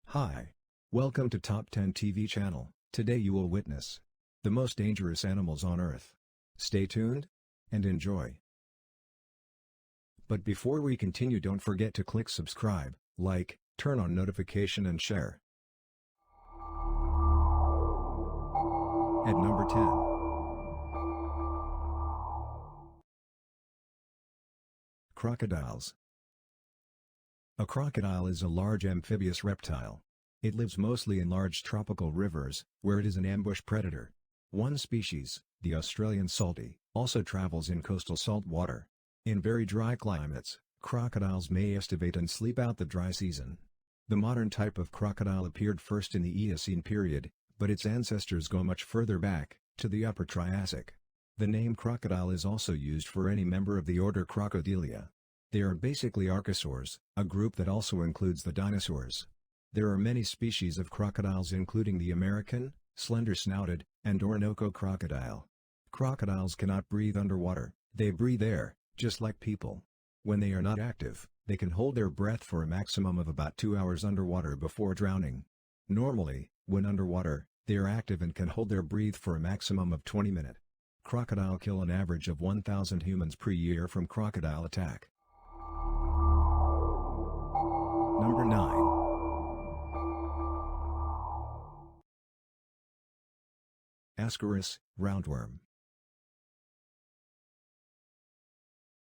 Hi. Welcome to Top 10 TV channel. Today you will witness the most dangerous animals on Earth. Stay tuned and enjoy. But before we continue, don't forget to click subscribe, like, turn on notification and share. At number 10. Crocodiles. A crocodile is a large amphibious reptile. It lives mostly in large tropical rivers, where it is an ambush predator. One species, the Australian salty, also travels in coastal salt water. In very dry climates, crocodiles may estivate and sleep out the dry season. The modern type of crocodile appeared first in the Eocene period, but its ancestors go much further back, to the Upper Triassic. The name crocodile is also used for any member of the order Crocodilia. They are basically archosaurs, a group that also includes the dinosaurs. There are many species of crocodiles including the American, slender-snouted, and Orinoco crocodile. Crocodiles cannot breathe underwater, they breathe air, just like people. When they are not active, they can hold their breath for a maximum of about 2 hours underwater before drowning. Normally, when underwater, they are active and can hold their breath for a maximum of 20 minutes. Crocodile kill an average of 1,000 humans per year from crocodile attack. Number 9. ASCARIS, roundworm.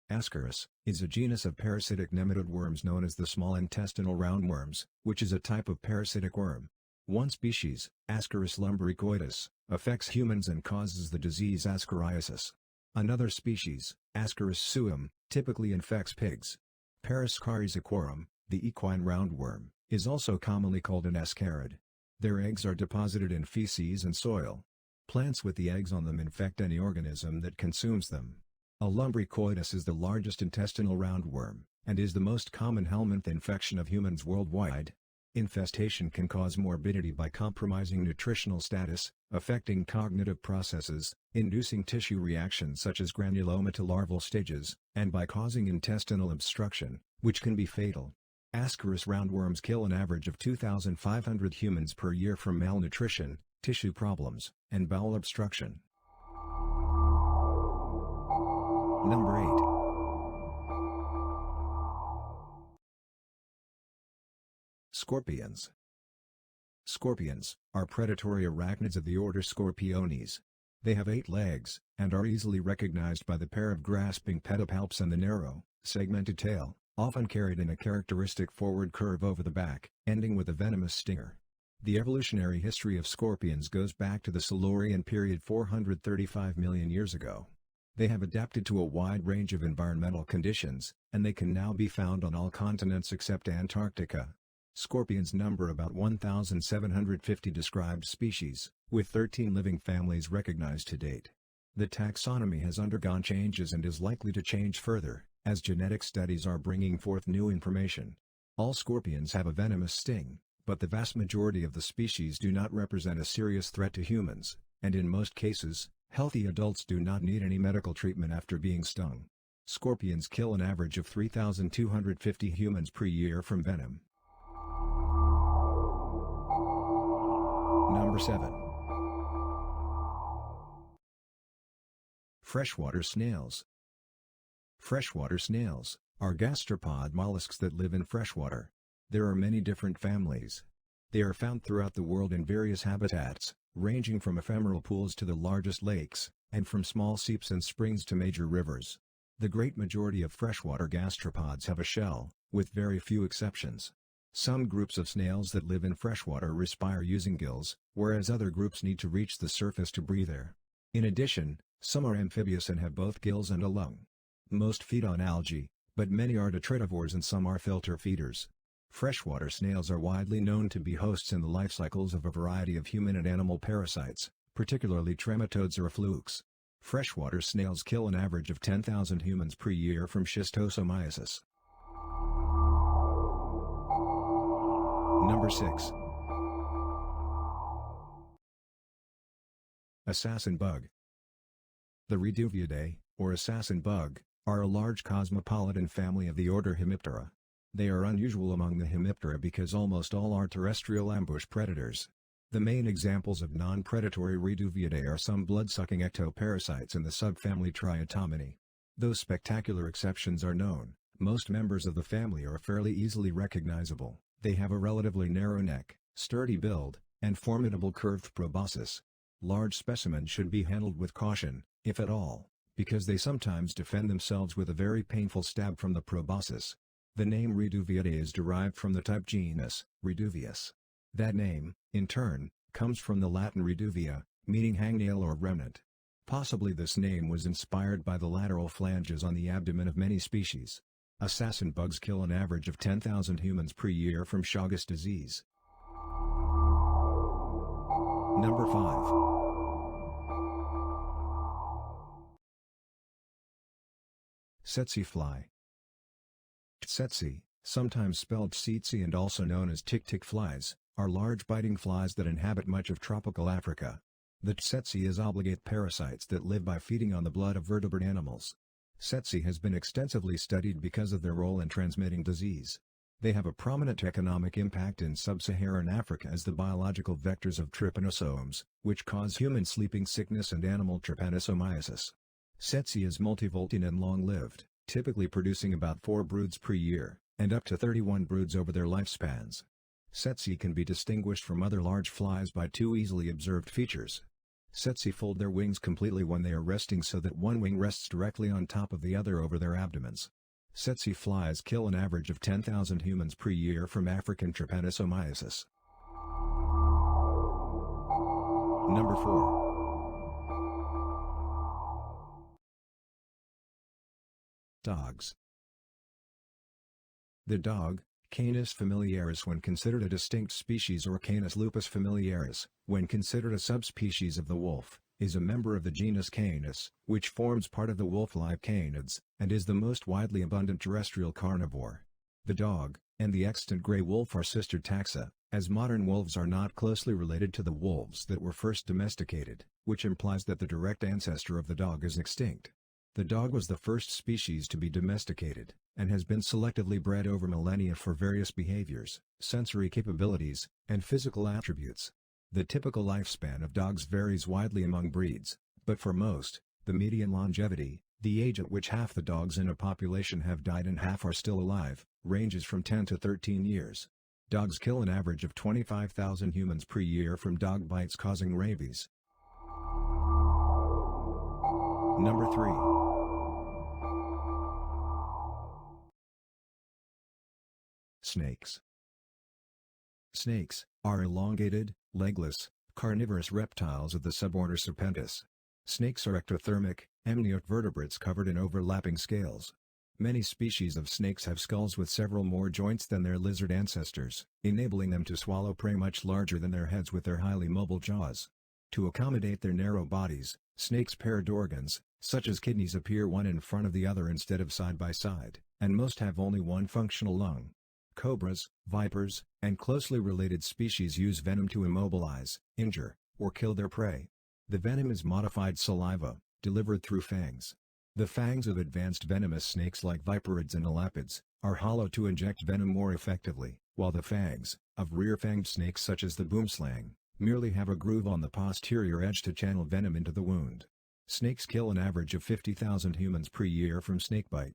ASCARIS is a genus of parasitic nematode worms known as the small intestinal roundworms, which is a type of parasitic worm. One species, ASCARIS lumbricoides, affects humans and causes the disease ascariasis. Another species, ASCARIS suum, typically infects pigs. Parascaris aquarum, the equine roundworm, is also commonly called an ascarid. Their eggs are deposited in feces and soil. Plants with the eggs on them infect any organism that consumes them. A lumbricoides is the largest intestinal roundworm, and is the most common helminth infection of humans worldwide. Infestation can cause morbidity by compromising nutritional status, affecting cognitive processes, inducing tissue reactions such as granuloma to larval stages, and by causing intestinal obstruction, which can be fatal. ASCARIS roundworms kill an average of 2,500 humans per year from malnutrition, tissue problems, and bowel obstruction. Number 8. Scorpions. Scorpions are predatory arachnids of the order Scorpiones. They have 8 legs, and are easily recognized by the pair of grasping pedipalps and the narrow, segmented tail, often carried in a characteristic forward curve over the back, ending with a venomous stinger. The evolutionary history of scorpions goes back to the Silurian period 435 million years ago. They have adapted to a wide range of environmental conditions, and they can now be found on all continents except Antarctica. Scorpions number about 1,750 described species, with 13 living families recognized to date. The taxonomy has undergone changes and is likely to change further, as genetic studies are bringing forth new information. All scorpions have a venomous sting, but the vast majority of the species do not represent a serious threat to humans, and in most cases, healthy adults do not need any medical treatment after being stung. Scorpions kill an average of 3,250 humans per year from venom. Number 7. Freshwater snails. Freshwater snails are gastropod mollusks that live in freshwater. There are many different families. They are found throughout the world in various habitats, ranging from ephemeral pools to the largest lakes, and from small seeps and springs to major rivers. The great majority of freshwater gastropods have a shell, with very few exceptions. Some groups of snails that live in freshwater respire using gills, whereas other groups need to reach the surface to breathe air. In addition, some are amphibious and have both gills and a lung. Most feed on algae, but many are detritivores and some are filter feeders. Freshwater snails are widely known to be hosts in the life cycles of a variety of human and animal parasites, particularly trematodes or flukes. Freshwater snails kill an average of 10,000 humans per year from schistosomiasis. Number 6. Assassin bug. The Reduviidae, or assassin bug, are a large cosmopolitan family of the order Hemiptera. They are unusual among the Hemiptera because almost all are terrestrial ambush predators. The main examples of non-predatory Reduviidae are some blood-sucking ectoparasites in the subfamily Triatomini. Though spectacular exceptions are known, most members of the family are fairly easily recognizable. They have a relatively narrow neck, sturdy build, and formidable curved proboscis. Large specimens should be handled with caution, if at all, because they sometimes defend themselves with a very painful stab from the proboscis. The name Reduviidae is derived from the type genus, Reduvius. That name, in turn, comes from the Latin reduvia, meaning hangnail or remnant. Possibly this name was inspired by the lateral flanges on the abdomen of many species. Assassin bugs kill an average of 10,000 humans per year from Chagas disease. Number 5. Tsetse fly. TSETSE, sometimes spelled tsetse and also known as tick-tick flies, are large biting flies that inhabit much of tropical Africa. The tsetse is obligate parasites that live by feeding on the blood of vertebrate animals. Tsetse has been extensively studied because of their role in transmitting disease. They have a prominent economic impact in sub-Saharan Africa as the biological vectors of trypanosomes, which cause human sleeping sickness and animal trypanosomiasis. Tsetse is multivoltine and long-lived, typically producing about 4 broods per year, and up to 31 broods over their lifespans. Tsetse can be distinguished from other large flies by 2 easily observed features. Tsetse fold their wings completely when they are resting so that one wing rests directly on top of the other over their abdomens. Tsetse flies kill an average of 10,000 humans per year from African trypanosomiasis. Number 4. Dogs. The dog, Canis familiaris when considered a distinct species or Canis lupus familiaris, when considered a subspecies of the wolf, is a member of the genus Canis, which forms part of the wolf-like canids, and is the most widely abundant terrestrial carnivore. The dog, and the extant gray wolf are sister taxa, as modern wolves are not closely related to the wolves that were first domesticated, which implies that the direct ancestor of the dog is extinct. The dog was the first species to be domesticated, and has been selectively bred over millennia for various behaviors, sensory capabilities, and physical attributes. The typical lifespan of dogs varies widely among breeds, but for most, the median longevity, the age at which half the dogs in a population have died and half are still alive, ranges from 10 to 13 years. Dogs kill an average of 25,000 humans per year from dog bites causing rabies. Number 3. Snakes. Snakes are elongated, legless, carnivorous reptiles of the suborder Serpentis. Snakes are ectothermic, amniote vertebrates covered in overlapping scales. Many species of snakes have skulls with several more joints than their lizard ancestors, enabling them to swallow prey much larger than their heads with their highly mobile jaws. To accommodate their narrow bodies, snakes' paired organs, such as kidneys, appear one in front of the other instead of side by side, and most have only one functional lung. Cobras, vipers, and closely related species use venom to immobilize, injure, or kill their prey. The venom is modified saliva, delivered through fangs. The fangs of advanced venomous snakes like viperids and elapids, are hollow to inject venom more effectively, while the fangs, of rear-fanged snakes such as the boomslang, merely have a groove on the posterior edge to channel venom into the wound. Snakes kill an average of 50,000 humans per year from snakebite.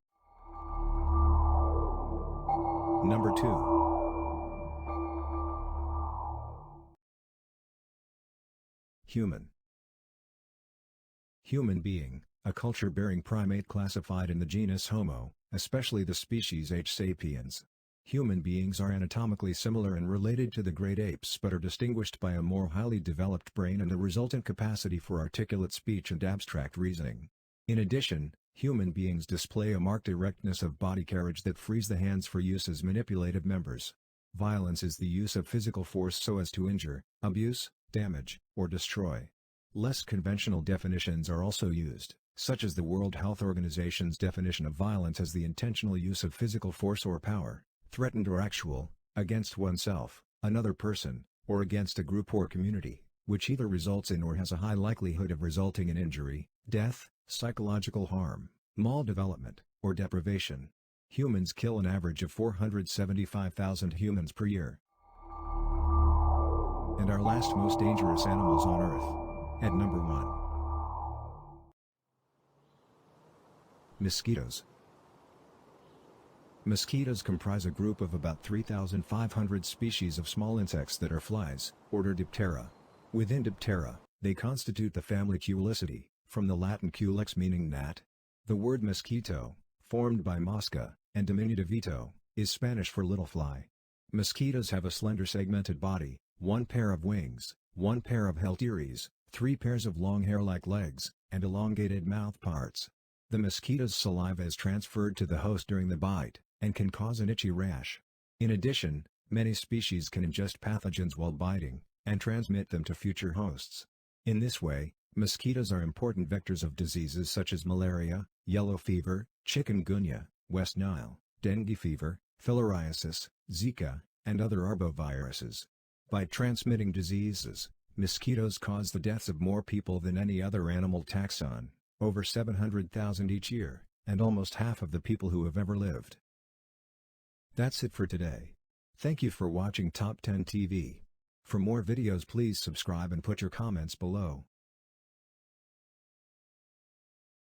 Number 2. Human. Human being, a culture-bearing primate classified in the genus Homo, especially the species H. sapiens. Human beings are anatomically similar and related to the great apes but are distinguished by a more highly developed brain and the resultant capacity for articulate speech and abstract reasoning. In addition, human beings display a marked erectness of body carriage that frees the hands for use as manipulative members. Violence is the use of physical force so as to injure, abuse, damage, or destroy. Less conventional definitions are also used, such as the World Health Organization's definition of violence as the intentional use of physical force or power, threatened or actual, against oneself, another person, or against a group or community, which either results in or has a high likelihood of resulting in injury, death, Psychological harm, maldevelopment, or deprivation. Humans kill an average of 475,000 humans per year. And our last most dangerous animals on Earth. At number 1. Mosquitoes. Mosquitoes comprise a group of about 3,500 species of small insects that are flies, order Diptera. Within Diptera, they constitute the family Culicidae, from the Latin culex meaning gnat. The word mosquito, formed by mosca, and diminutive ito, is Spanish for little fly. Mosquitoes have a slender segmented body, 1 pair of wings, 1 pair of halteres, 3 pairs of long hair-like legs, and elongated mouth parts. The mosquito's saliva is transferred to the host during the bite, and can cause an itchy rash. In addition, many species can ingest pathogens while biting, and transmit them to future hosts. In this way, mosquitoes are important vectors of diseases such as malaria, yellow fever, chikungunya, West Nile, dengue fever, filariasis, Zika, and other arboviruses. By transmitting diseases, mosquitoes cause the deaths of more people than any other animal taxon, over 700,000 each year, and almost half of the people who have ever lived. That's it for today. Thank you for watching Top 10 TV. For more videos please subscribe and put your comments below.